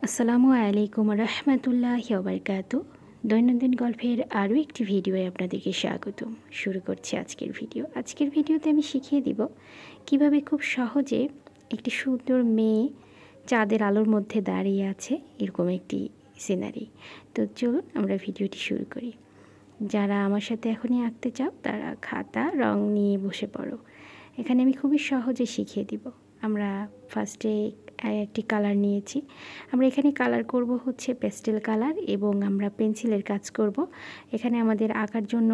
আসসালামু আলাইকুম রহমতুল্লাহি ওয়া বারাকাতুহু। দৈনন্দিন গল্পের আরও একটি ভিডিওয়ে আপনাদেরকে স্বাগতম। শুরু করছি আজকের ভিডিও। আজকের ভিডিওতে আমি শিখিয়ে দিব কিভাবে খুব সহজে একটি সুন্দর মেয়ে চাঁদের আলোর মধ্যে দাঁড়িয়ে আছে এরকম একটি সিনারি। তো চলুন আমরা ভিডিওটি শুরু করি। যারা আমার সাথে এখনই আঁকতে চাও তারা খাতা রং নিয়ে বসে পড়ো। এখানে আমি খুবই সহজে শিখিয়ে দিব। আমরা ফার্স্টে একটি কালার নিয়েছি। আমরা এখানে কালার করব হচ্ছে পেস্টেল কালার এবং আমরা পেন্সিলের কাজ করব। এখানে আমাদের আঁকার জন্য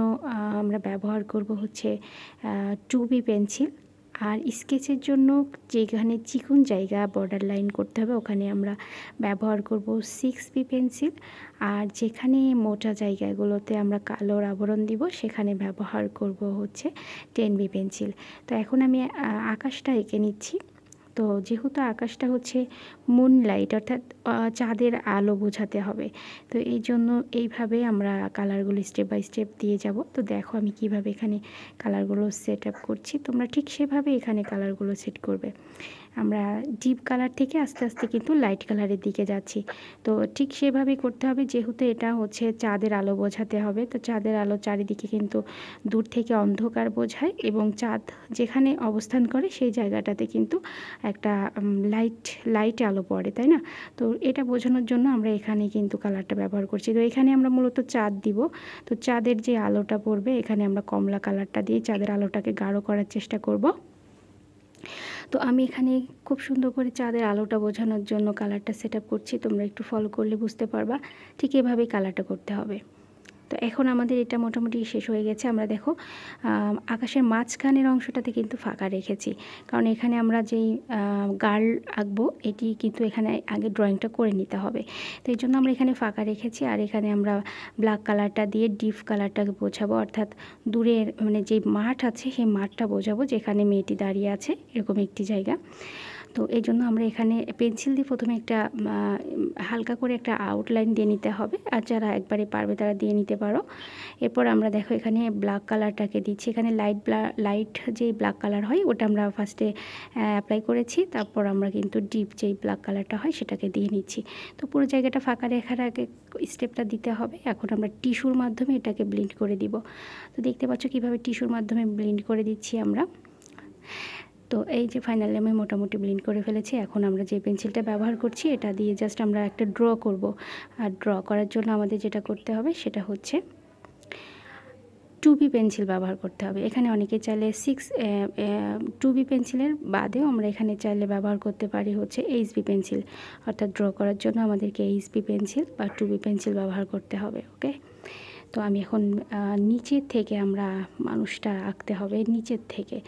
আমরা ব্যবহার করব হচ্ছে 2B পেন্সিল। আর স্কেচের জন্য যেখানে চিকন জায়গা বর্ডার লাইন করতে হবে ওখানে আমরা ব্যবহার করব 6B পেন্সিল। আর যেখানে মোটা জায়গাগুলোতে আমরা কালোর আবরণ দিব সেখানে ব্যবহার করব হচ্ছে 10B পেন্সিল। তো এখন আমি আকাশটা এঁকে নিচ্ছি। তো যেহেতু আকাশটা হচ্ছে মুনলাইট অর্থাৎ চাঁদের আলো বোঝাতে হবে, তো এই জন্য এইভাবে আমরা কালারগুলো স্টেপ বাই স্টেপ দিয়ে যাব। তো দেখো আমি কিভাবে এখানে কালারগুলো সেট আপ করছি, তোমরা ঠিক সেভাবে এখানে কালারগুলো সেট করবে। আমরা ডিপ কালার থেকে আস্তে আস্তে কিন্তু লাইট কালারের দিকে যাচ্ছি। তো ঠিক সেভাবেই করতে হবে, যেহেতু এটা হচ্ছে চাঁদের আলো বোঝাতে হবে। তো চাঁদের আলো চারিদিকে কিন্তু দূর থেকে অন্ধকার বোঝায় এবং চাঁদ যেখানে অবস্থান করে সেই জায়গাটাতে কিন্তু একটা লাইট আলো পড়ে, তাই না? তো এটা বোঝানোর জন্য আমরা এখানে কিন্তু কালারটা ব্যবহার করছি। তো এখানে আমরা মূলত চাঁদ দিব। তো চাঁদের যে আলোটা পড়বে এখানে আমরা কমলা কালারটা দিয়ে চাঁদের আলোটাকে গাঢ় করার চেষ্টা করব। তো আমি এখানে খুব সুন্দর করে চাঁদের আলোটা বোঝানোর জন্য কালারটা সেট আপ করছি। তোমরা একটু ফলো করলে বুঝতে পারবা ঠিক এভাবেই কালারটা করতে হবে। তো এখন আমাদের এটা মোটামুটি শেষ হয়ে গেছে। আমরা দেখো আকাশের মাঝখানের অংশটাতে কিন্তু ফাঁকা রেখেছি, কারণ এখানে আমরা যেই গার্ল আঁকবো এটি কিন্তু এখানে আগে ড্রয়িংটা করে নিতে হবে। তো এই জন্য আমরা এখানে ফাঁকা রেখেছি। আর এখানে আমরা ব্ল্যাক কালারটা দিয়ে ডিপ কালারটাকে বোঝাবো, অর্থাৎ দূরের মানে যে মাঠ আছে সেই মাঠটা বোঝাবো যেখানে মেয়েটি দাঁড়িয়ে আছে এরকম একটি জায়গা। তো এই জন্য আমরা এখানে পেন্সিল দিয়ে প্রথমে একটা হালকা করে একটা আউটলাইন দিয়ে নিতে হবে। আর যারা একবারে পারবে তারা দিয়ে নিতে পারো। এরপর আমরা দেখো এখানে ব্ল্যাক কালারটাকে দিচ্ছি। এখানে লাইট যেই ব্ল্যাক কালার হয় ওটা আমরা ফার্স্টে অ্যাপ্লাই করেছি, তারপর আমরা কিন্তু ডিপ যেই ব্ল্যাক কালারটা হয় সেটাকে দিয়ে নিচ্ছি। তো পুরো জায়গাটা ফাঁকা রেখার আগে স্টেপটা দিতে হবে। এখন আমরা টিস্যুর মাধ্যমে এটাকে ব্লেন্ড করে দিব। তো দেখতে পাচ্ছ কীভাবে টিস্যুর মাধ্যমে ব্লেন্ড করে দিচ্ছি আমরা। তো এই যে ফাইনালি আমি মোটামুটি ব্লেন্ড করে ফেলেছি। এখন আমরা যে পেন্সিলটা ব্যবহার করছি এটা দিয়ে জাস্ট আমরা একটা ড্র করব। আর ড্র করার জন্য আমাদের যেটা করতে হবে সেটা হচ্ছে 2B পেন্সিল ব্যবহার করতে হবে। এখানে অনেকে চাইলে 2B পেন্সিলের বাদেও আমরা এখানে চাইলে ব্যবহার করতে পারি হচ্ছে HB পেন্সিল। অর্থাৎ ড্র করার জন্য আমাদেরকে HB পেন্সিল বা 2B পেন্সিল ব্যবহার করতে হবে। ওকে, তো আমি এখন নিচের থেকে আমরা মানুষটা আঁকতে হবে নিচের থেকে,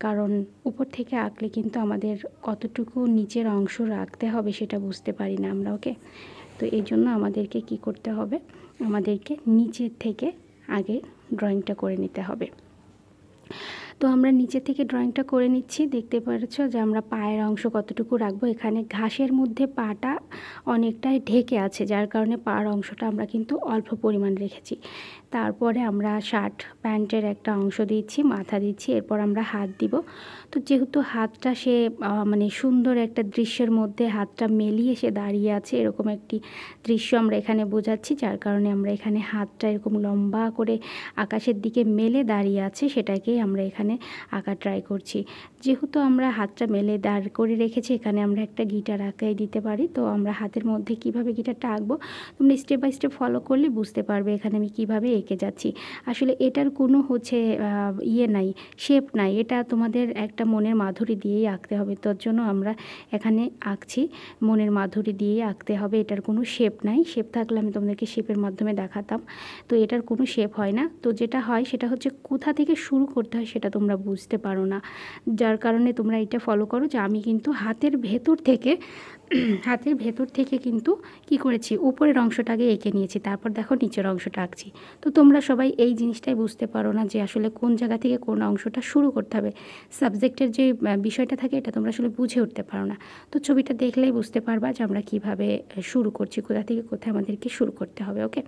কারণ উপর থেকে আঁকলে কিন্তু আমাদের কতটুকু নিচের অংশ রাখতে হবে সেটা বুঝতে পারি না আমরা। ওকে, তো এই জন্য আমাদেরকে কি করতে হবে, আমাদেরকে নিচের থেকে আগে ড্রয়িংটা করে নিতে হবে। তো আমরা নিচে থেকে ড্রয়িংটা করে নিচ্ছি। দেখতে পাচ্ছ যে আমরা পায়ের অংশ কতটুকু রাখবো। এখানে ঘাসের মধ্যে পাটা অনেকটাই ঢেকে আছে, যার কারণে পার অংশটা আমরা কিন্তু অল্প পরিমাণ রেখেছি। তারপরে আমরা শার্ট প্যান্টের একটা অংশ দিচ্ছি, মাথা দিচ্ছি, এরপর আমরা হাত দিব। তো যেহেতু হাতটা সে মানে সুন্দর একটা দৃশ্যের মধ্যে হাতটা মেলিয়ে সে দাঁড়িয়ে আছে এরকম একটি দৃশ্য আমরা এখানে বোঝাচ্ছি, যার কারণে আমরা এখানে হাতটা এরকম লম্বা করে আকাশের দিকে মেলে দাঁড়িয়ে আছে সেটাকেই আমরা এখানে আঁকা ট্রাই করছি। যেহেতু আমরা হাতটা মেলে দাঁড় করে রেখেছি এখানে আমরা একটা গিটার আঁকাই দিতে পারি। তো আমরা হাতের মধ্যে কিভাবে গিটারটা আঁকবো তোমরা স্টেপ বাই স্টেপ ফলো করলে বুঝতে পারবে এখানে আমি কিভাবে এঁকে যাচ্ছি। আসলে এটার কোনো হচ্ছে নাই, শেপ নাই, এটা তোমাদের একটা মনের মাধুরী দিয়েই আঁকতে হবে। তোর জন্য আমরা এখানে আঁকছি মনের মাধুরী দিয়েই আঁকতে হবে। এটার কোনো শেপ নাই, শেপ থাকলে আমি তোমাদেরকে শেপের মাধ্যমে দেখাতাম। তো এটার কোনো শেপ হয় না। তো যেটা হয় সেটা হচ্ছে কোথা থেকে শুরু করতে হয় সেটা তোমরা বুঝতে পারো না, যার কারণে তোমরা এটা ফলো করো যে আমি কিন্তু হাতের ভেতর থেকে কিন্তু কি করেছি, উপরের অংশটাকে এঁকে নিয়েছি, তারপর দেখো নিচের অংশটা আঁকছি। তো তোমরা সবাই এই জিনিসটাই বুঝতে পারো না যে আসলে কোন জায়গা থেকে কোন অংশটা শুরু করতে হবে। সাবজেক্টের যে বিষয়টা থাকে এটা তোমরা আসলে বুঝে উঠতে পারো না। তো ছবিটা দেখলেই বুঝতে পারবা যে আমরা কিভাবে শুরু করছি, কোথা থেকে কোথায় আমাদেরকে শুরু করতে হবে। ওকে,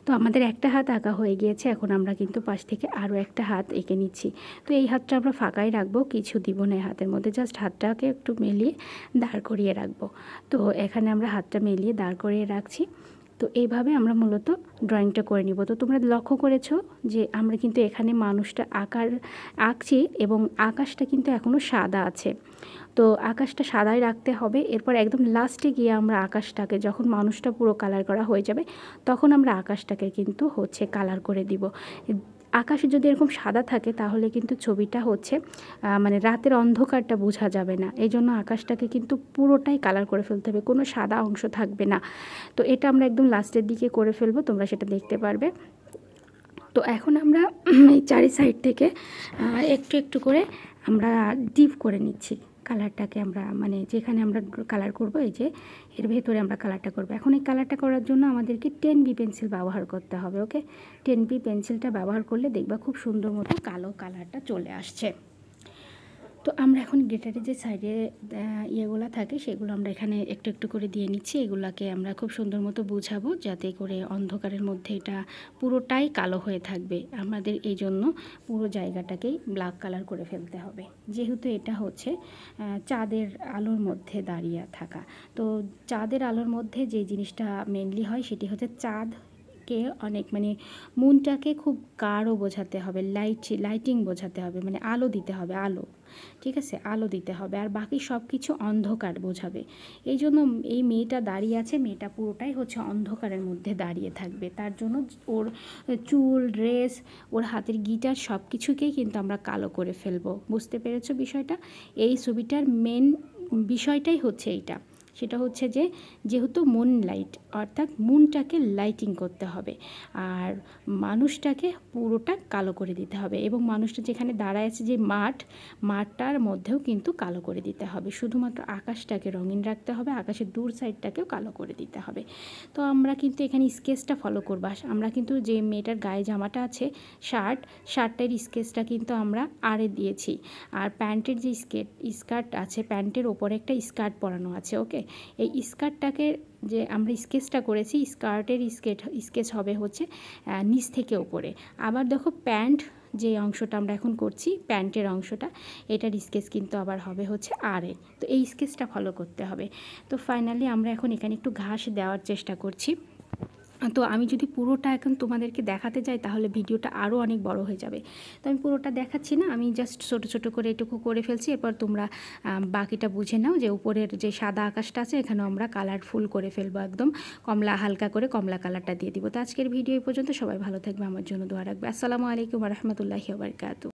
তো আমাদের একটা হাত আঁকা হয়ে গিয়েছে। এখন আমরা কিন্তু পাশ থেকে আরও একটা হাত এঁকে নিচ্ছি। তো এই হাতটা আমরা ফাঁকাই রাখবো, কিছু দিব না হাতের মধ্যে, জাস্ট হাতটাকে একটু মেলিয়ে দাঁড় করিয়ে রাখবো। তো এখানে আমরা হাতটা মেলিয়ে দাঁড় করিয়ে রাখছি। তো এইভাবে আমরা মূলত ড্রয়িংটা করে নিব। তো তোমরা লক্ষ্য করেছো যে আমরা কিন্তু এখানে মানুষটা আঁকছি এবং আকাশটা কিন্তু এখনও সাদা আছে। তো আকাশটা সাদাই রাখতে হবে। এরপর একদম লাস্টে গিয়ে আমরা আকাশটাকে, যখন মানুষটা পুরো কালার করা হয়ে যাবে, তখন আমরা আকাশটাকে কিন্তু কালার করে দিব। আকাশ যদি এরকম সাদা থাকে তাহলে কিন্তু ছবিটা মানে রাতের অন্ধকারটা বোঝা যাবে না। এই জন্য আকাশটাকে কিন্তু পুরোটাই কালার করে ফেলতে হবে, কোনো সাদা অংশ থাকবে না। তো এটা আমরা একদম লাস্টের দিকে করে ফেলবো, তোমরা সেটা দেখতে পারবে। তো এখন আমরা এই চারি সাইড থেকে একটু একটু করে আমরা ডিপ করে নিচ্ছি কালারটাকে। আমরা মানে যেখানে আমরা কালার করব, এই যে এর ভেতরে আমরা কালারটা করব। এখন এই কালারটা করার জন্য আমাদেরকে 10B পেন্সিল ব্যবহার করতে হবে। ওকে, 10B পেন্সিলটা ব্যবহার করলে দেখবা খুব সুন্দর মতো কালো কালারটা চলে আসছে। তো আমরা এখন গ্লিটারের যে সাইডে ইয়েগুলো থাকে সেগুলো আমরা এখানে একটু একটু করে দিয়ে নিচ্ছি। এগুলাকে আমরা খুব সুন্দর মতো বুঝাবো, যাতে করে অন্ধকারের মধ্যে এটা পুরোটাই কালো হয়ে থাকবে। আমাদের এই জন্য পুরো জায়গাটাকেই ব্ল্যাক কালার করে ফেলতে হবে, যেহেতু এটা চাঁদের আলোর মধ্যে দাঁড়িয়ে থাকা। তো চাঁদের আলোর মধ্যে যে জিনিসটা মেনলি হয় সেটি হচ্ছে চাঁদকে অনেক মানে মুনটাকে খুব গাঢ় বোঝাতে হবে, লাইটিং বোঝাতে হবে, মানে আলো দিতে হবে, আলো, ঠিক আছে, আলো দিতে হবে। আর বাকি সব কিছু অন্ধকার বোঝাবে। এই জন্য এই মেয়েটা দাঁড়িয়ে আছে, মেয়েটা পুরোটাই অন্ধকারের মধ্যে দাঁড়িয়ে থাকবে। তার জন্য ওর চুল, ড্রেস, ওর হাতের গিটার সব কিছুকেই কিন্তু আমরা কালো করে ফেলবো। বুঝতে পেরেছো বিষয়টা? এই ছবিটার মেন বিষয়টাই এইটা। সেটা যেহেতু মুন লাইট, অর্থাৎ মুনটাকে লাইটিং করতে হবে আর মানুষটাকে পুরোটা কালো করে দিতে হবে। এবং মানুষটা যেখানে দাঁড়ায় আছে, যে মাঠটার মধ্যেও কিন্তু কালো করে দিতে হবে। শুধুমাত্র আকাশটাকে রঙিন রাখতে হবে, আকাশের দূর সাইডটাকেও কালো করে দিতে হবে। তো আমরা কিন্তু এখানে স্কেচটা ফলো করব। আমরা কিন্তু যে মেয়েটার গায়ে জামাটা আছে, শার্টের স্কেচটা কিন্তু আমরা আরে দিয়েছি। আর প্যান্টের যে স্কার্ট আছে, প্যান্টের ওপরে একটা স্কার্ট পরানো আছে। ওকে, এই স্কার্টটাকে যে আমরা স্কেচটা করেছি, স্কার্টের স্কেচ হবে নিচ থেকে ওপরে। আবার দেখো প্যান্ট যে অংশটা আমরা এখন করছি, প্যান্টের অংশটা, এটার স্কেচ কিন্তু আবার হবে আরে। তো এই স্কেচটা ফলো করতে হবে। তো ফাইনালি আমরা এখন এখানে একটু ঘাস দেওয়ার চেষ্টা করছি। তো আমি যদি পুরোটা এখন তোমাদেরকে দেখাতে যাই তাহলে ভিডিওটা আরও অনেক বড় হয়ে যাবে। তো আমি পুরোটা দেখাচ্ছি না, আমি জাস্ট ছোটো ছোটো করে এটুকু করে ফেলছি। এরপর তোমরা বাকিটা বুঝে নাও। যে উপরের যে সাদা আকাশটা আছে, এখানেও আমরা কালারফুল করে ফেলবো, একদম হালকা করে কমলা কালারটা দিয়ে দিব। তো আজকের ভিডিও এই পর্যন্ত। সবাই ভালো থাকবে, আমার জন্য দোয়া রাখবে। আসসালামু আলাইকুম ওয়া রাহমাতুল্লাহি ওয়া বারাকাতুহু।